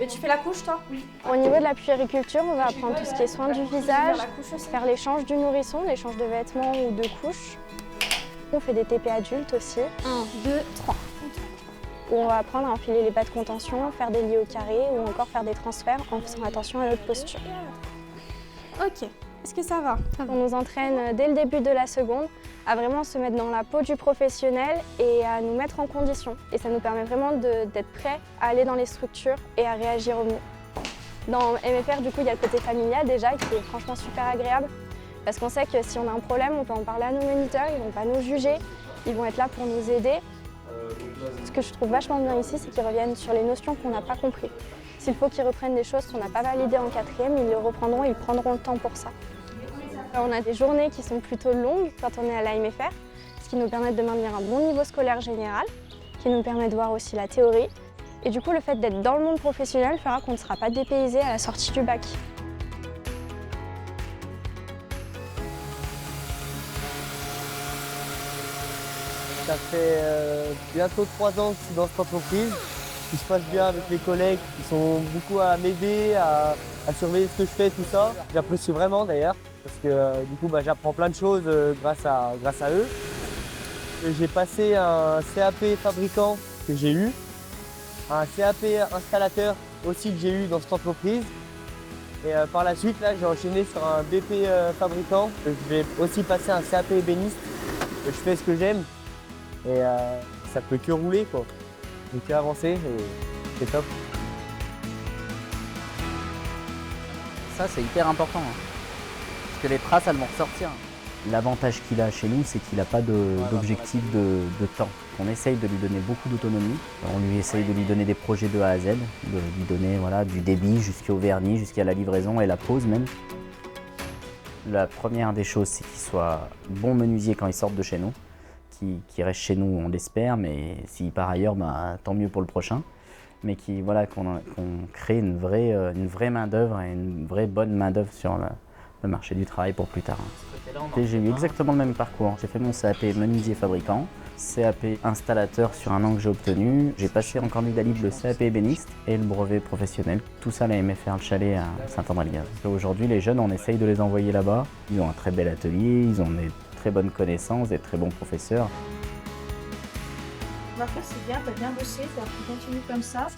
Et tu fais la couche, toi? Oui. Au niveau de la puériculture, on va apprendre tout ce qui est soins du visage, faire l'échange du nourrisson, l'échange de vêtements ou de couches. On fait des TP adultes aussi. 1, 2, 3. Où on va apprendre à enfiler les bas de contention, faire des lits au carré ou encore faire des transferts en faisant attention à notre posture. Ok. Est-ce que ça va? On nous entraîne dès le début de la seconde à vraiment se mettre dans la peau du professionnel et à nous mettre en condition. Et ça nous permet vraiment d'être prêts à aller dans les structures et à réagir au mieux. Dans MFR, du coup, il y a le côté familial déjà qui est franchement super agréable parce qu'on sait que si on a un problème, on peut en parler à nos moniteurs, ils ne vont pas nous juger, ils vont être là pour nous aider. Ce que je trouve vachement bien ici, c'est qu'ils reviennent sur les notions qu'on n'a pas comprises. S'il faut qu'ils reprennent des choses qu'on n'a pas validées en quatrième, ils les reprendront, ils prendront le temps pour ça. On a des journées qui sont plutôt longues quand on est à l'AMFR, ce qui nous permet de maintenir un bon niveau scolaire général, qui nous permet de voir aussi la théorie. Et du coup, le fait d'être dans le monde professionnel fera qu'on ne sera pas dépaysé à la sortie du bac. Ça fait bientôt 3 ans que je suis dans cette entreprise. Tout se passe bien avec les collègues qui sont beaucoup à m'aider, à surveiller ce que je fais, tout ça. J'apprécie vraiment d'ailleurs, parce que du coup j'apprends plein de choses grâce à eux. J'ai passé un CAP fabricant que j'ai eu, un CAP installateur aussi que j'ai eu dans cette entreprise. Et par la suite, là, j'ai enchaîné sur un BP fabricant. Je vais aussi passer un CAP ébéniste. Je fais ce que j'aime et ça peut que rouler, quoi. Je peux avancer et c'est top. Ça, c'est hyper important, hein. Parce que les traces, elles vont ressortir. L'avantage qu'il a chez nous, c'est qu'il n'a pas d'objectif de temps. On essaye de lui donner beaucoup d'autonomie. On lui essaye de lui donner des projets de A à Z, de lui donner du débit jusqu'au vernis, jusqu'à la livraison et la pose même. La première des choses, c'est qu'il soit bon menuisier quand il sort de chez nous, qu'il reste chez nous, on l'espère, mais s'il part ailleurs, tant mieux pour le prochain. Mais qu'on crée une vraie main-d'œuvre et une vraie bonne main-d'œuvre sur le marché du travail pour plus tard. J'ai eu exactement le même parcours. J'ai fait mon CAP menuisier fabricant, CAP installateur sur un an que j'ai obtenu. J'ai passé en candidat libre le CAP ébéniste et le brevet professionnel. Tout ça à la MFR Le Chalet à Saint-André-le-Gaz. Aujourd'hui, les jeunes, on essaye de les envoyer là-bas. Ils ont un très bel atelier, ils ont des très bonnes connaissances, des très bons professeurs. C'est bien, tu as bien bossé, tu continues comme ça.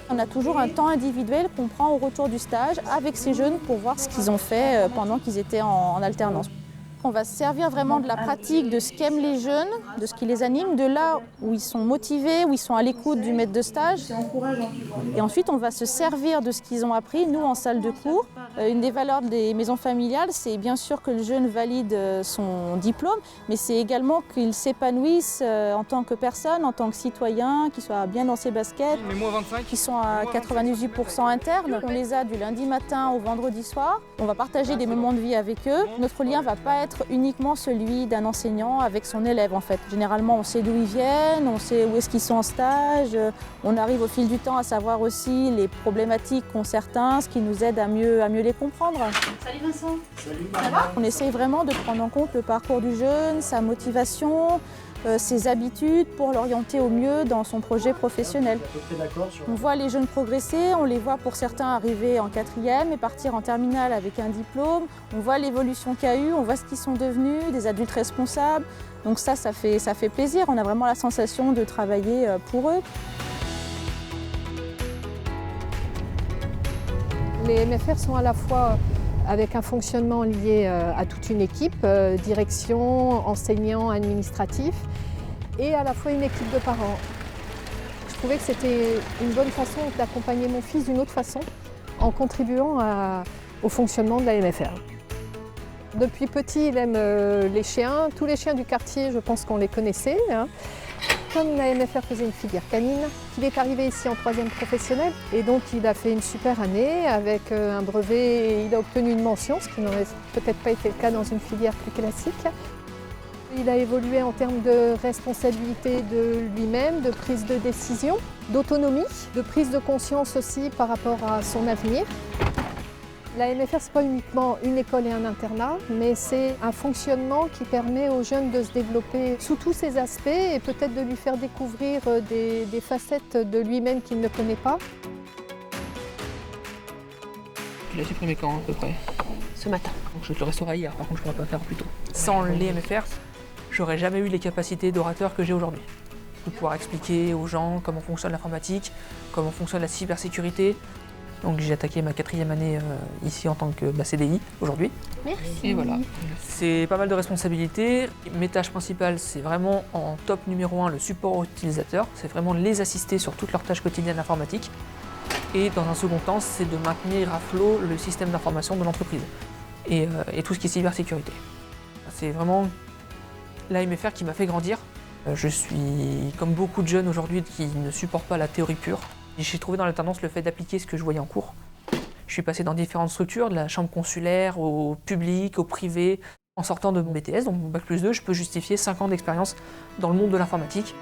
On a toujours un temps individuel qu'on prend au retour du stage avec ces jeunes pour voir ce qu'ils ont fait pendant qu'ils étaient en alternance. On va se servir vraiment de la pratique, de ce qu'aiment les jeunes, de ce qui les anime, de là où ils sont motivés, où ils sont à l'écoute du maître de stage. Et ensuite, on va se servir de ce qu'ils ont appris, nous, en salle de cours. Une des valeurs des maisons familiales, c'est bien sûr que le jeune valide son diplôme, mais c'est également qu'il s'épanouisse en tant que personne, en tant que citoyen, qu'il soit bien dans ses baskets, qui sont à 98% internes. On les a du lundi matin au vendredi soir. On va partager des moments de vie avec eux. Notre lien ne va pas être uniquement celui d'un enseignant avec son élève en fait. Généralement, on sait d'où ils viennent, on sait où est-ce qu'ils sont en stage. On arrive au fil du temps à savoir aussi les problématiques qu'ont certains, ce qui nous aide à mieux les comprendre. Salut Vincent. Salut. Ça va? On essaye vraiment de prendre en compte le parcours du jeune, sa motivation, ses habitudes pour l'orienter au mieux dans son projet professionnel. On voit les jeunes progresser, on les voit pour certains arriver en quatrième et partir en terminale avec un diplôme. On voit l'évolution qu'il y a eu, on voit ce qu'ils sont devenus, des adultes responsables. Donc ça fait plaisir, on a vraiment la sensation de travailler pour eux. Les MFR sont à la fois avec un fonctionnement lié à toute une équipe, direction, enseignants, administratifs, et à la fois une équipe de parents. Je trouvais que c'était une bonne façon d'accompagner mon fils d'une autre façon, en contribuant au fonctionnement de la MFR. Depuis petit, il aime les chiens. Tous les chiens du quartier, je pense qu'on les connaissait, hein. Comme la MFR faisait une filière canine, il est arrivé ici en troisième professionnel et donc il a fait une super année avec un brevet et il a obtenu une mention, ce qui n'aurait peut-être pas été le cas dans une filière plus classique. Il a évolué en termes de responsabilité de lui-même, de prise de décision, d'autonomie, de prise de conscience aussi par rapport à son avenir. La MFR, ce n'est pas uniquement une école et un internat, mais c'est un fonctionnement qui permet aux jeunes de se développer sous tous ses aspects et peut-être de lui faire découvrir des facettes de lui-même qu'il ne connaît pas. Tu l'as supprimé quand à peu près? Ce matin. Donc je te le restaurerai hier, par contre je ne pourrais pas faire plus tôt. Sans les MFR, j'aurais jamais eu les capacités d'orateur que j'ai aujourd'hui. De pouvoir expliquer aux gens comment fonctionne l'informatique, comment fonctionne la cybersécurité. Donc j'ai attaqué ma 4e année ici en tant que CDI aujourd'hui. Merci. Et voilà. C'est pas mal de responsabilités. Mes tâches principales, c'est vraiment en top numéro 1 le support aux utilisateurs. C'est vraiment les assister sur toutes leurs tâches quotidiennes informatiques. Et dans un second temps, c'est de maintenir à flot le système d'information de l'entreprise et tout ce qui est cybersécurité. C'est vraiment l'AMFR qui m'a fait grandir. Je suis comme beaucoup de jeunes aujourd'hui qui ne supportent pas la théorie pure. J'ai trouvé dans l'alternance le fait d'appliquer ce que je voyais en cours. Je suis passé dans différentes structures, de la chambre consulaire au public, au privé. En sortant de mon BTS, donc mon Bac+2, je peux justifier 5 ans d'expérience dans le monde de l'informatique.